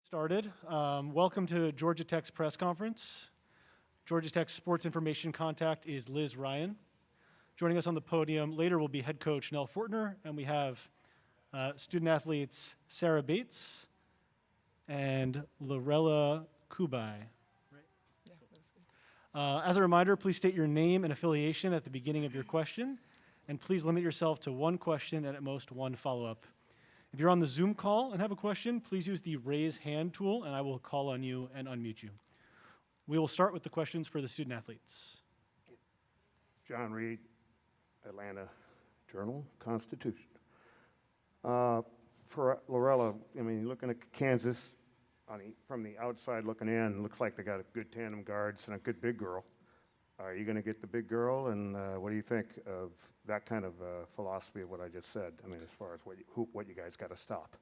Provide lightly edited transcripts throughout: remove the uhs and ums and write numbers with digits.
Started. Welcome to Georgia Tech's press conference. Georgia Tech's sports information contact is Liz Ryan. Joining us on the podium later will be head coach Nell Fortner, and we have student athletes Sarah Bates and Lorella Kubai. Yeah, that's good. As a reminder, please state your name and affiliation at the beginning of your question, and please limit yourself to one question and at most one follow-up. If you're on the Zoom call and have a question, please use the raise hand tool and I will call on you and unmute you. We will start with the questions for the student athletes. John Reed, Atlanta Journal-Constitution. For Lorella, I mean, looking at Kansas from the outside looking in, looks like they got a good tandem guards and a good big girl. Are you going to get the big girl, and what do you think of that kind of philosophy of what I just said? I mean, as far as what you guys got to stop.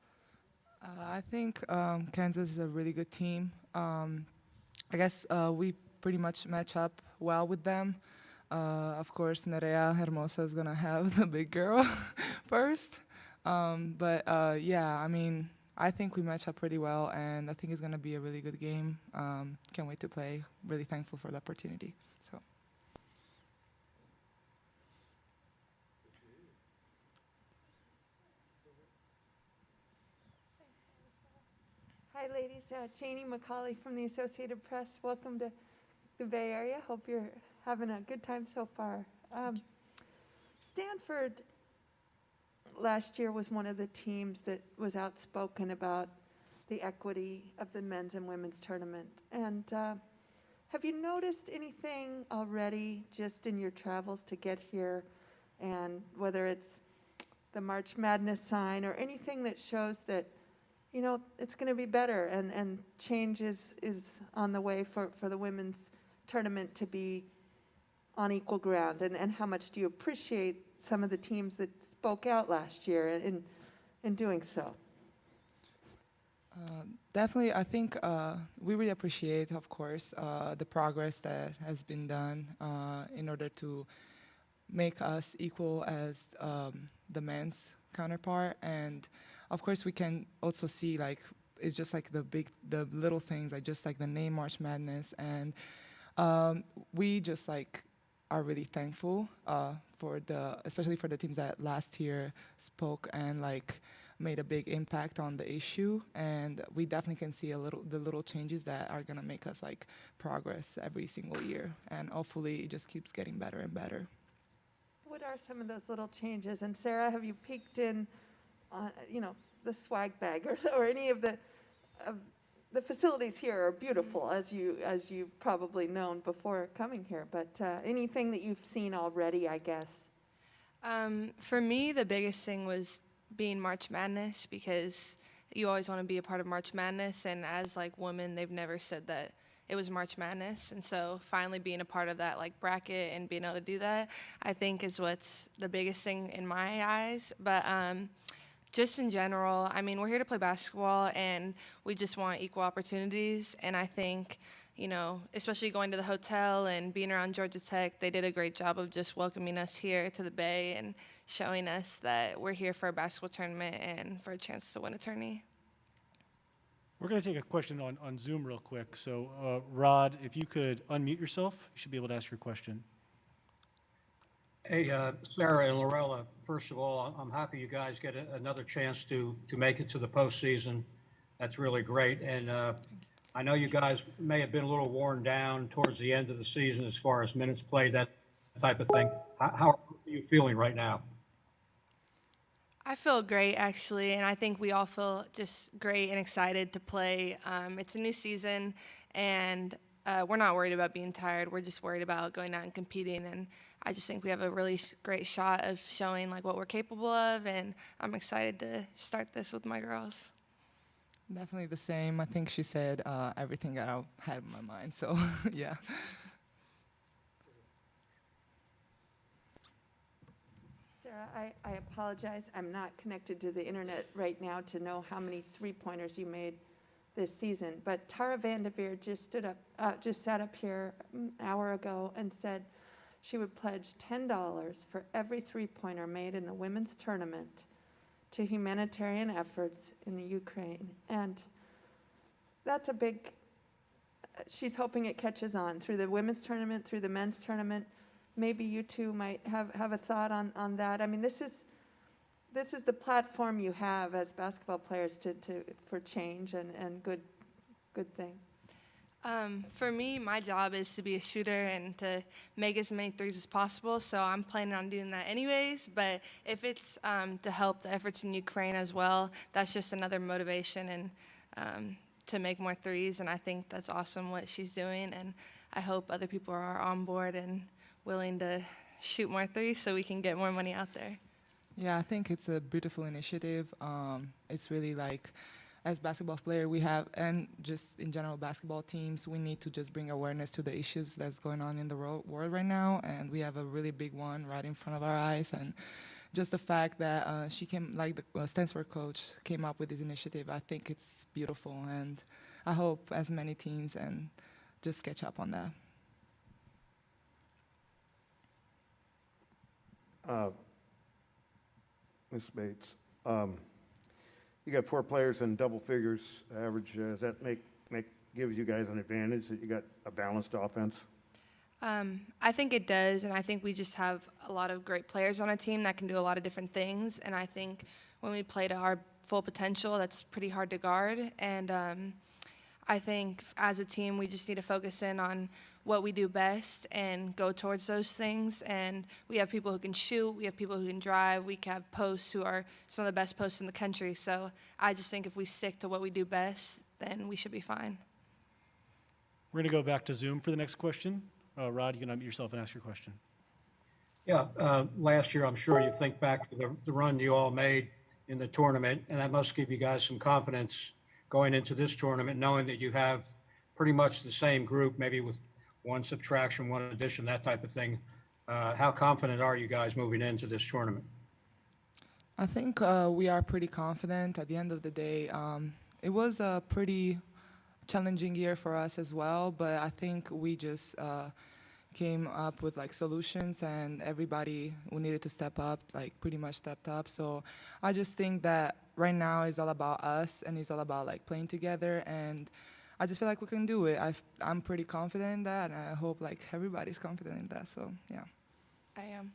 I think Kansas is a really good team. I guess we pretty much match up well with them. Of course, Nerea Hermosa is going to have the big girl first. Yeah, I mean, I think we match up pretty well, and I think it's going to be a really good game. Can't wait to play. Really thankful for the opportunity. So. Hi, ladies. Janie McCauley from the Associated Press. Welcome to the Bay Area. Hope you're having a good time so far. Stanford last year was one of the teams that was outspoken about the equity of the men's and women's tournament. And have you noticed anything already just in your travels to get here, and whether it's the March Madness sign or anything that shows that you know, it's going to be better, and change is on the way for the women's tournament to be on equal ground, and how much do you appreciate some of the teams that spoke out last year in doing so? Definitely, I think we really appreciate, of course, the progress that has been done in order to make us equal as the men's counterpart. And of course, we can also see, like, it's just like the little things, like just like the name March Madness, and we just like are really thankful especially for the teams that last year spoke and like made a big impact on the issue, and we definitely can see the little changes that are gonna make us like progress every single year, and hopefully it just keeps getting better and better. What are some of those little changes? And Sarah, have you peeked in you know, the swag bag or any of the facilities here are beautiful, as you've probably known before coming here, but anything that you've seen already, I guess? For me, the biggest thing was being March Madness, because you always want to be a part of March Madness, and as like women, they've never said that it was March Madness, and so finally being a part of that like bracket and being able to do that, I think is what's the biggest thing in my eyes. But just in general, I mean, we're here to play basketball, and we just want equal opportunities. And I think, you know, especially going to the hotel and being around Georgia Tech, they did a great job of just welcoming us here to the Bay and showing us that we're here for a basketball tournament and for a chance to win a tourney. We're going to take a question on Zoom real quick. So, Rod, if you could unmute yourself, you should be able to ask your question. Hey, Sarah and Lorella, first of all, I'm happy you guys get another chance to make it to the postseason. That's really great. And I know you guys may have been a little worn down towards the end of the season as far as minutes played, that type of thing. How are you feeling right now? I feel great, actually, and I think we all feel just great and excited to play. It's a new season, and we're not worried about being tired. We're just worried about going out and competing, and I just think we have a really great shot of showing like what we're capable of, and I'm excited to start this with my girls. Definitely the same. I think she said everything that I had in my mind, so yeah. Sarah, I apologize. I'm not connected to the internet right now to know how many three-pointers you made this season, but Tara Vanderveer just sat up here an hour ago and said she would pledge $10 for every three-pointer made in the women's tournament to humanitarian efforts in the Ukraine. And that's a big, she's hoping it catches on through the women's tournament, through the men's tournament. Maybe you two might have a thought on that. I mean, this is the platform you have as basketball players for change and good thing. For me, my job is to be a shooter and to make as many threes as possible, so I'm planning on doing that anyways. But if it's to help the efforts in Ukraine as well, that's just another motivation and to make more threes, and I think that's awesome what she's doing, and I hope other people are on board and willing to shoot more threes so we can get more money out there. Yeah, I think it's a beautiful initiative. It's really like, as basketball player, we have, and just in general basketball teams, we need to just bring awareness to the issues that's going on in the world right now, and we have a really big one right in front of our eyes. And just the fact that she came, like the Stanford coach came up with this initiative, I think it's beautiful, and I hope as many teams and just catch up on that. Ms. Bates, you got 4 players in double figures average. Does that give you guys an advantage that you got a balanced offense? I think it does, and I think we just have a lot of great players on our team that can do a lot of different things, and I think when we play to our full potential, that's pretty hard to guard, and I think as a team, we just need to focus in on what we do best and go towards those things, and we have people who can shoot, we have people who can drive, we have posts who are some of the best posts in the country, so I just think if we stick to what we do best, then we should be fine. We're going to go back to Zoom for the next question. Rod, you can unmute yourself and ask your question. Yeah, last year, I'm sure you think back to the run you all made in the tournament, and that must give you guys some confidence going into this tournament, knowing that you have pretty much the same group, maybe with one subtraction, one addition, that type of thing. How confident are you guys moving into this tournament? I think we are pretty confident. At the end of the day, it was a pretty challenging year for us as well, but I think we just came up with like solutions, and everybody who needed to step up like pretty much stepped up. So I just think that right now is all about us, and it's all about like playing together, and I just feel like we can do it. I'm pretty confident in that, and I hope like everybody's confident in that. So yeah. I am.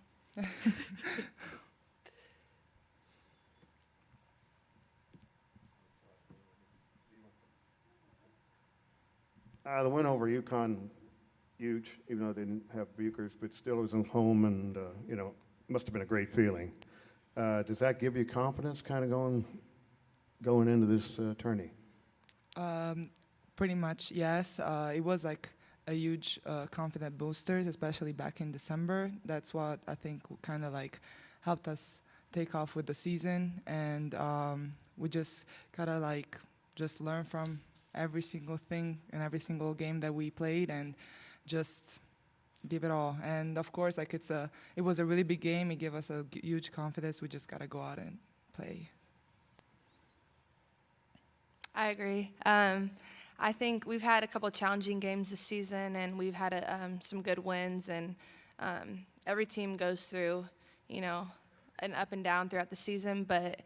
The win over UConn, huge, even though they didn't have Bukers, but still it was at home, and must have been a great feeling. Does that give you confidence kind of going into this tourney? Pretty much, yes. It was like a huge confident boosters, especially back in December. That's what I think kind of like helped us take off with the season, and we just gotta like just learn from every single thing and every single game that we played, and just give it all. And of course, like it was a really big game. It gave us a huge confidence. We just gotta go out and play. I agree. I think we've had a couple of challenging games this season, and we've had some good wins, and every team goes through, an up and down throughout the season, but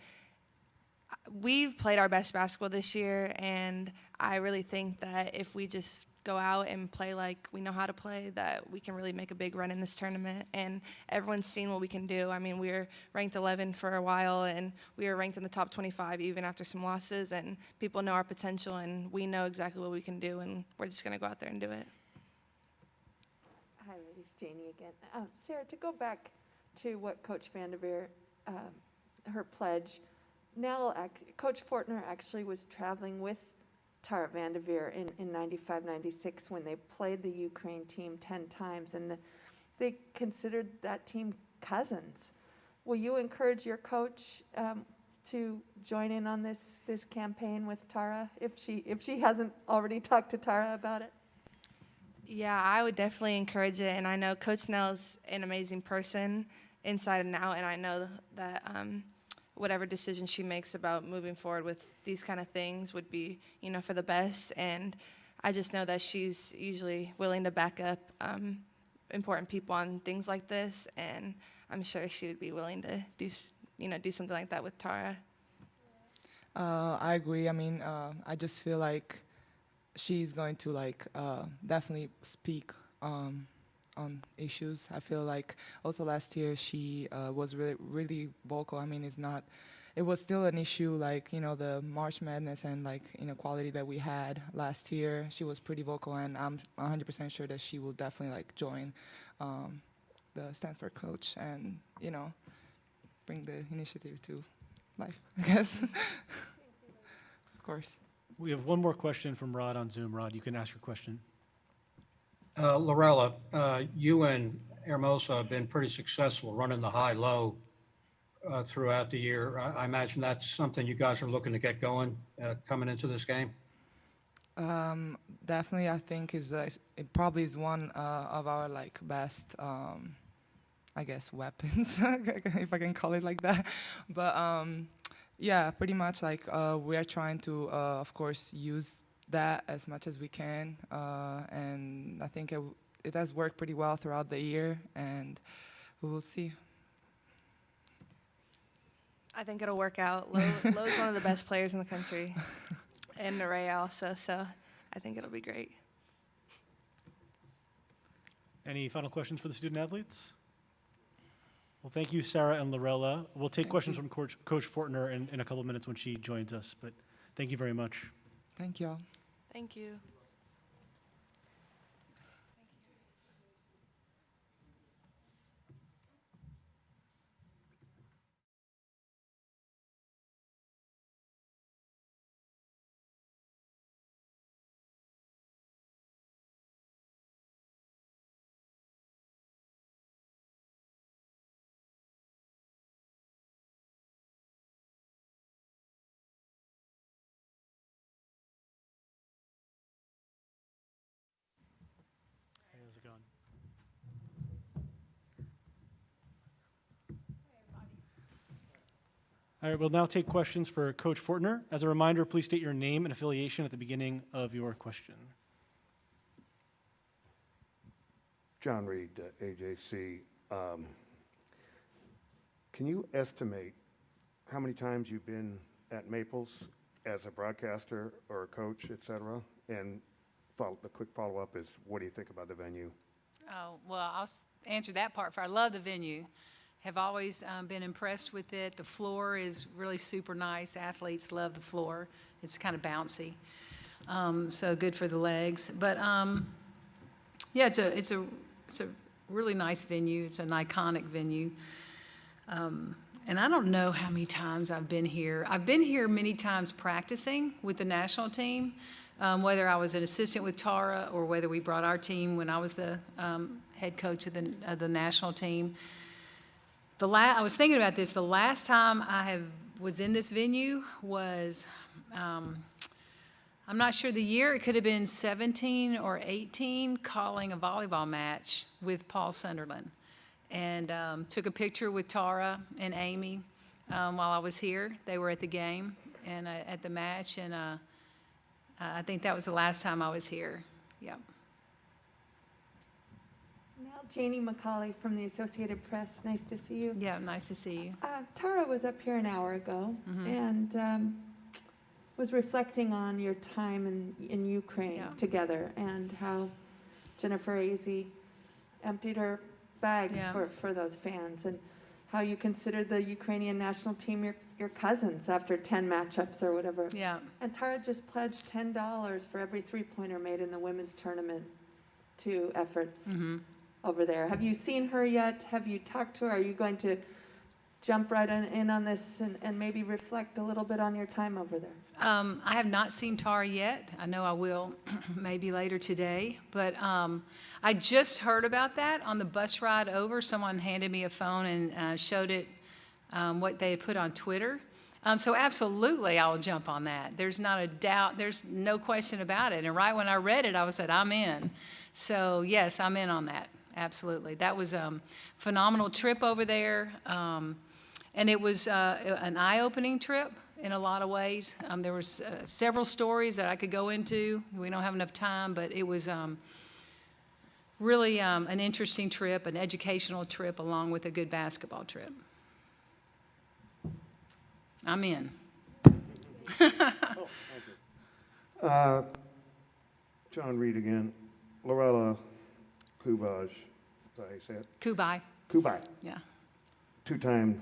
we've played our best basketball this year, and I really think that if we just go out and play like we know how to play, that we can really make a big run in this tournament, and everyone's seen what we can do. I mean, we were ranked 11 for a while, and we were ranked in the top 25 even after some losses, and people know our potential, and we know exactly what we can do, and we're just going to go out there and do it. Hi, ladies, Janie again. Sarah, to go back to what Coach Vanderveer, her pledge, Coach Fortner actually was traveling with Tara Vanderveer in 95, 96 when they played the Ukraine team 10 times, and they considered that team cousins. Will you encourage your coach to join in on this campaign with Tara if she hasn't already talked to Tara about it? Yeah, I would definitely encourage it, and I know Coach Nell's an amazing person inside and out, and I know that whatever decision she makes about moving forward with these kind of things would be, for the best. And I just know that she's usually willing to back up important people on things like this, and I'm sure she would be willing to do something like that with Tara. I agree. I mean, I just feel like she's going to like definitely speak on issues. I feel like also last year she was really vocal. I mean, it was still an issue, like, you know, the March Madness and like inequality that we had last year. She was pretty vocal, and I'm 100% sure that she will definitely like join the Stanford coach and, you know, bring the initiative to life, I guess. Of course. We have one more question from Rod on Zoom. Rod, you can ask your question. Lorella, you and Hermosa have been pretty successful running the high-low throughout the year. I imagine that's something you guys are looking to get going coming into this game. Definitely, I think it probably is one of our like best, I guess, weapons, if I can call it like that. But yeah, pretty much like we are trying to, of course, use that as much as we can, and I think it has worked pretty well throughout the year, and we will see. I think it'll work out. Lo's one of the best players in the country, and Nerea also, so I think it'll be great. Any final questions for the student athletes? Well, thank you, Sarah and Lorella. We'll take Thank questions you. from Coach Fortner in a couple of minutes when she joins us, but thank you very much. Thank you all. Thank you. Hey, how's it going? All right, we'll now take questions for Coach Fortner. As a reminder, please state your name and affiliation at the beginning of your question. John Reed, AJC. Can you estimate how many times you've been at Maples as a broadcaster or a coach, et cetera? And the quick follow-up is, what do you think about the venue? Oh, well, answer that part first. I love the venue. Have always been impressed with it. The floor is really super nice. Athletes love the floor. It's kind of bouncy, so good for the legs. But yeah, it's a really nice venue. It's an iconic venue. And I don't know how many times I've been here. I've been here many times practicing with the national team, whether I was an assistant with Tara or whether we brought our team when I was the head coach of the national team. I was thinking about this. The last time I was in this venue was, I'm not sure the year. It could have been 17 or 18, calling a volleyball match with Paul Sunderland. And took a picture with Tara and Amy while I was here. They were at the game and at the match, and I think that was the last time I was here. Yep. Now, Janie McCauley from the Associated Press. Nice to see you. Yeah, nice to see you. Tara was up here an hour ago and was reflecting on your time in Ukraine together and how Jennifer Azzi emptied her bags for those fans, and how you considered the Ukrainian national team your cousins after 10 matchups or whatever. Yeah. And Tara just pledged $10 for every three-pointer made in the women's tournament to efforts over there. Have you seen her yet? Have you talked to her? Are you going to jump right in on this and maybe reflect a little bit on your time over there? I have not seen Tara yet. I know I will maybe later today. But I just heard about that on the bus ride over. Someone handed me a phone and showed it what they had put on Twitter. So absolutely, I will jump on that. There's not a doubt. There's no question about it. And right when I read it, I said, I'm in. So yes, I'm in on that. Absolutely. That was a phenomenal trip over there. And it was an eye-opening trip in a lot of ways. There was several stories that I could go into. We don't have enough time, but it was really an interesting trip, an educational trip, along with a good basketball trip. I'm in. John Reed again. Lorella Kubaj, is that how you say it? Kubai, Kubai, yeah. two-time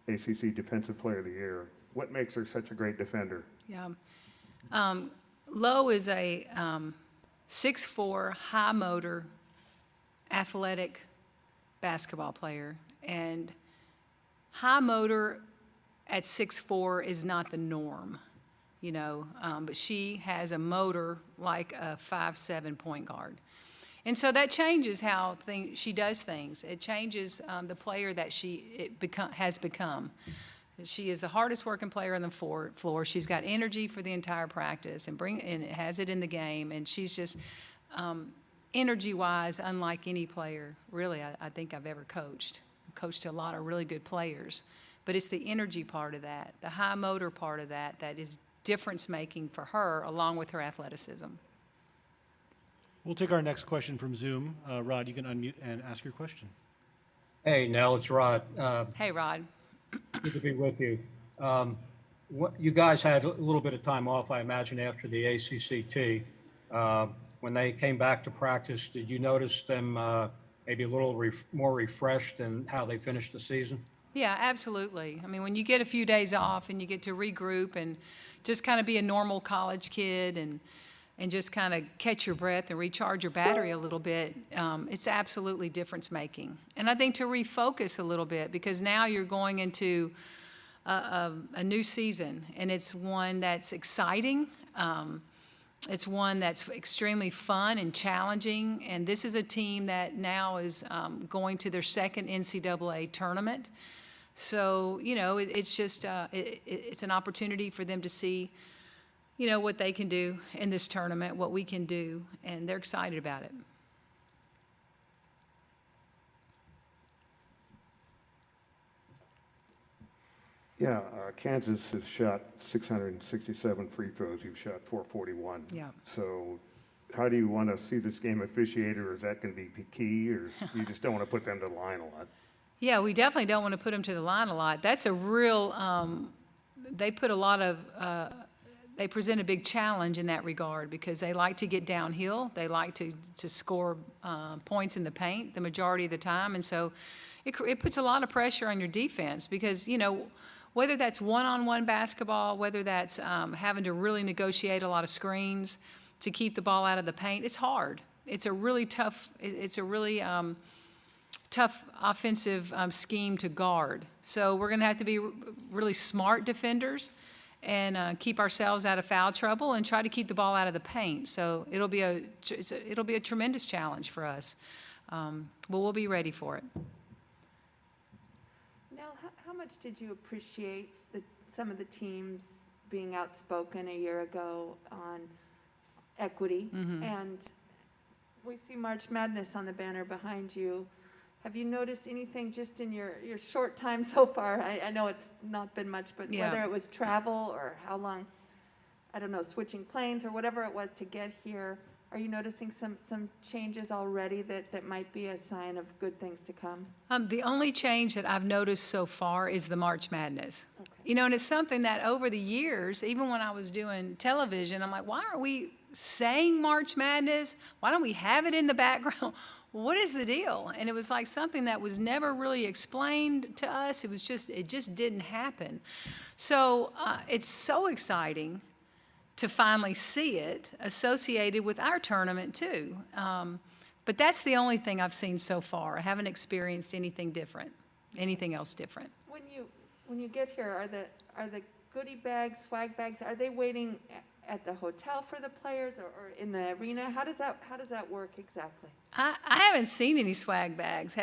ACC Defensive Player of the Year. What makes her such a great defender? Yeah. Lowe is a 6'4", high motor, athletic basketball player. And high motor at 6'4" is not the norm, you know, but she has a motor like a 5'7" point guard. And so that changes how she does things. It changes the player that has become. She is the hardest working player on the floor. She's got energy for the entire practice and has it in the game. And she's just energy-wise unlike any player, really, I think I've ever coached. I've coached a lot of really good players. But it's the energy part of that, the high motor part of that is difference-making for her along with her athleticism. We'll take our next question from Zoom. Rod, you can unmute and ask your question. Hey, Nell, it's Rod. Hey, Rod. Good to be with you. You guys had a little bit of time off, I imagine, after the ACCT. When they came back to practice, did you notice them maybe a little more refreshed than how they finished the season? Yeah, absolutely. I mean, when you get a few days off and you get to regroup and just kind of be a normal college kid and just kind of catch your breath and recharge your battery a little bit, it's absolutely difference-making. And I think to refocus a little bit, because now you're going into a new season, and it's one that's exciting. It's one that's extremely fun and challenging, and this is a team that now is going to their second NCAA tournament. So, you know, it's just it's an opportunity for them to see, you know, what they can do in this tournament, what we can do, and they're excited about it. Yeah, Kansas has shot 667 free throws. You've shot 441. Yeah. So how do you want to see this game officiated, or is that going to be key, or you just don't want to put them to the line a lot? Yeah, we definitely don't want to put them to the line a lot. That's a real, they put a lot of, they present a big challenge in that regard because they like to get downhill. They like to score points in the paint the majority of the time. And so it puts a lot of pressure on your defense because, you know, whether that's one-on-one basketball, whether that's having to really negotiate a lot of screens to keep the ball out of the paint, it's hard. It's a really tough, tough offensive scheme to guard. So we're going to have to be really smart defenders and keep ourselves out of foul trouble and try to keep the ball out of the paint. So it'll be a tremendous challenge for us. But we'll be ready for it. Now, how much did you appreciate some of the teams being outspoken a year ago on equity? Mm-hmm. And we see March Madness on the banner behind you. Have you noticed anything just in your short time so far? I know it's not been much, but Yeah. whether it was travel or how long, I don't know, switching planes or whatever it was to get here, are you noticing some changes already that might be a sign of good things to come? The only change that I've noticed so far is the March Madness. Okay. You know, and it's something that over the years, even when I was doing television, I'm like, why aren't we saying March Madness? Why don't we have it in the background? What is the deal? And it was like something that was never really explained to us. It just didn't happen. So it's so exciting to finally see it associated with our tournament too. But that's the only thing I've seen so far. I haven't experienced anything else different. When you get here, are the goodie bags, swag bags, are they waiting at the hotel for the players or in the arena? How does that work exactly? I haven't seen any swag bags.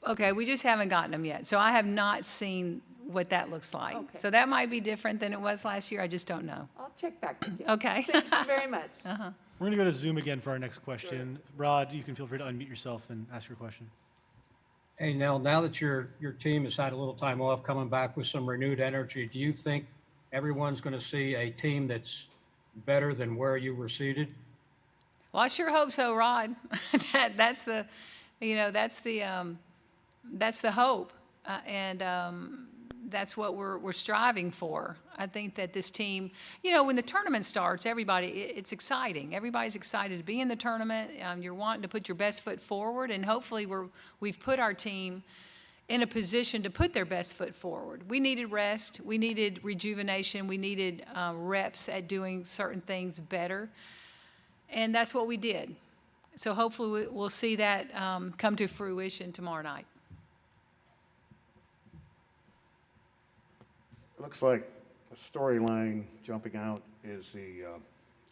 Okay, we just haven't gotten them yet. So I have not seen what that looks like. Okay. So that might be different than it was last year. I just don't know. I'll check back with you. Okay. Thank you very much. We're going to go to Zoom again for our next question. Rod, you can feel free to unmute yourself and ask your question. Hey, Nell, now that your team has had a little time off, coming back with some renewed energy, do you think everyone's going to see a team that's better than where you were seated? Well, I sure hope so, Rod. That's the hope. And that's what we're striving for. I think that this team, you know, when the tournament starts, it's exciting. Everybody's excited to be in the tournament. You're wanting to put your best foot forward, and hopefully we've put our team in a position to put their best foot forward. We needed rest. We needed rejuvenation. We needed reps at doing certain things better, and that's what we did. So hopefully we'll see that come to fruition tomorrow night. It looks like a storyline jumping out is the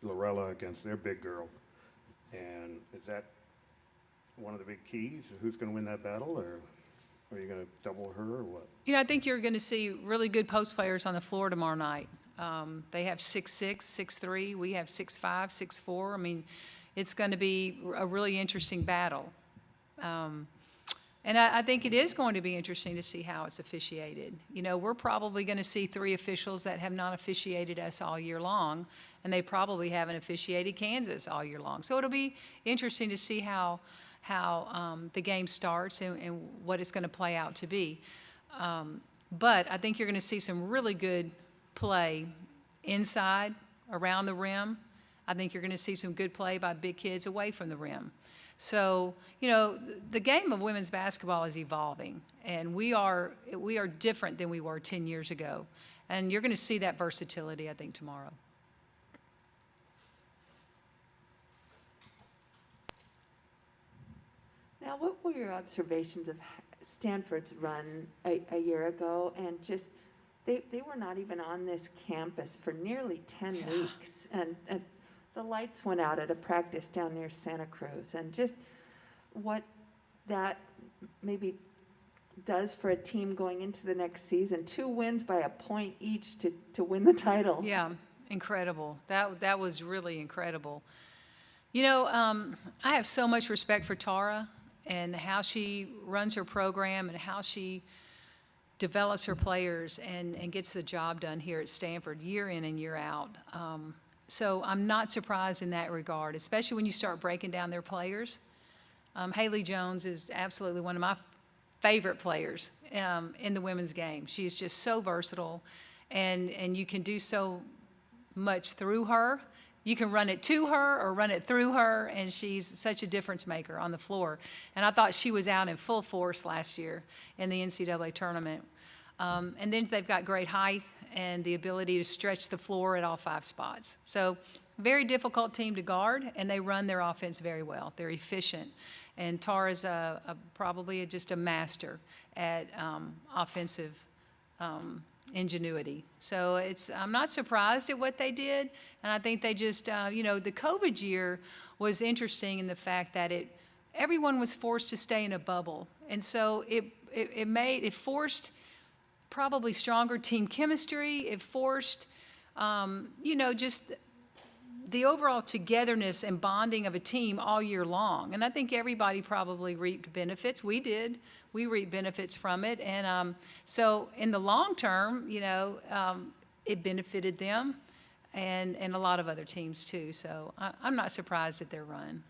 Lorella against their big girl. And is that one of the big keys? Who's going to win that battle, or are you going to double her, or what? You know, I think you're going to see really good post players on the floor tomorrow night. They have 6'6", 6'3". We have 6'5", 6'4". I mean, it's going to be a really interesting battle. And I think it is going to be interesting to see how it's officiated. You know, we're probably going to see 3 officials that have not officiated us all year long, and they probably haven't officiated Kansas all year long. So it'll be interesting to see how the game starts and what it's going to play out to be. But I think you're going to see some really good play inside, around the rim. I think you're going to see some good play by big kids away from the rim. So, you know, the game of women's basketball is evolving, and we are different than we were 10 years ago. And you're going to see that versatility, I think, tomorrow. Now, what were your observations of Stanford's run a year ago? And just, they were not even on this campus for nearly 10 weeks. And the lights went out at a practice down near Santa Cruz. And just what that maybe does for a team going into the next season. 2 wins by a point each to win the title. Yeah, incredible. That was really incredible. You know, I have so much respect for Tara and how she runs her program and how she develops her players and gets the job done here at Stanford year in and year out. So I'm not surprised in that regard, especially when you start breaking down their players. Haley Jones is absolutely one of my favorite players in the women's game. She's just so versatile, and you can do so much through her. You can run it to her or run it through her, and she's such a difference maker on the floor. And I thought she was out in full force last year in the NCAA tournament. And then they've got great height and the ability to stretch the floor at all 5 spots. So very difficult team to guard, and they run their offense very well. They're efficient. And Tara's probably just a master at offensive ingenuity. So I'm not surprised at what they did, and I think they just, you know, the COVID year was interesting in the fact that everyone was forced to stay in a bubble, and so it forced probably stronger team chemistry. It forced, you know, just the overall togetherness and bonding of a team all year long, and I think everybody probably reaped benefits. We did. We reap benefits from it, and so in the long term, you know, it benefited them and a lot of other teams too. So I'm not surprised at their run.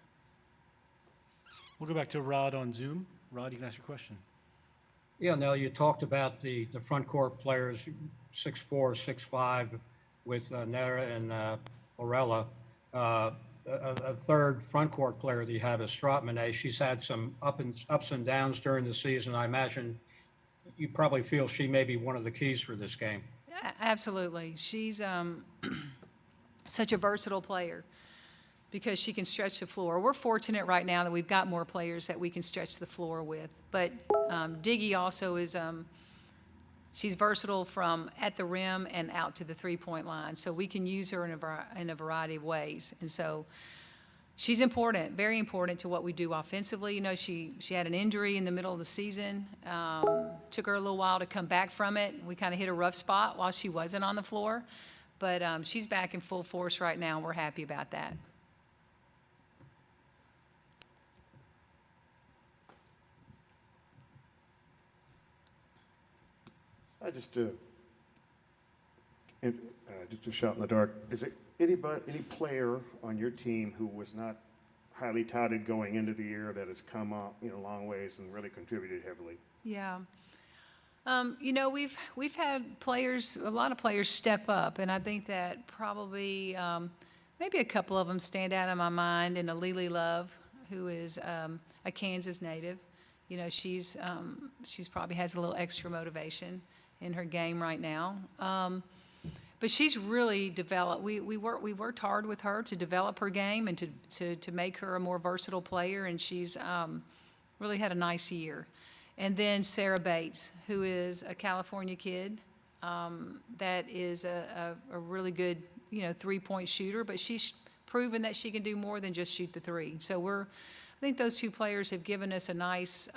We'll go back to Rod on Zoom. Rod, you can ask your question. Yeah, Nell, you talked about the front court players, 6'4", 6'5", with Nera and Lorella. A third front court player that you have is Stratman. She's had some ups and downs during the season. I imagine you probably feel she may be one of the keys for this game. Absolutely. She's such a versatile player because she can stretch the floor. We're fortunate right now that we've got more players that we can stretch the floor with. But Diggy also is she's versatile from at the rim and out to the three-point line. So we can use her in a variety of ways. And so she's important, very important to what we do offensively. You know, she had an injury in the middle of the season. Took her a little while to come back from it. We kind of hit a rough spot while she wasn't on the floor. But she's back in full force right now, and we're happy about that. Just a shot in the dark. Is there any player on your team who was not highly touted going into the year that has come up, you know, a long ways and really contributed heavily? Yeah. You know, we've had players, a lot of players step up, and I think that probably maybe a couple of them stand out in my mind. And Alili Love, who is a Kansas native, you know, she's probably has a little extra motivation in her game right now. But she's really developed. We worked hard with her to develop her game and to make her a more versatile player, and she's really had a nice year. And then Sarah Bates, who is a California kid that is a really good, you know, three-point shooter, but she's proven that she can do more than just shoot the three. So I think those two players have given us a nice,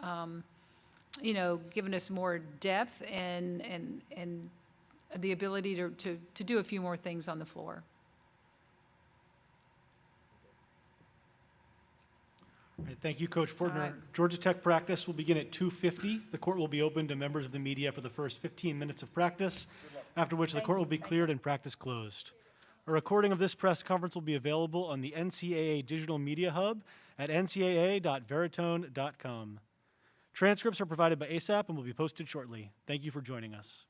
you know, given us more depth and the ability to do a few more things on the floor. All right, thank you, Coach Fortner. right. Georgia Tech practice will begin at 2:50. The court will be open to members of the media for the first 15 minutes of practice, after which the court will be cleared and practice closed. A recording of this press conference will be available on the NCAA Digital Media Hub at ncaa.veritone.com. Transcripts are provided by ASAP and will be posted shortly. Thank you for joining us.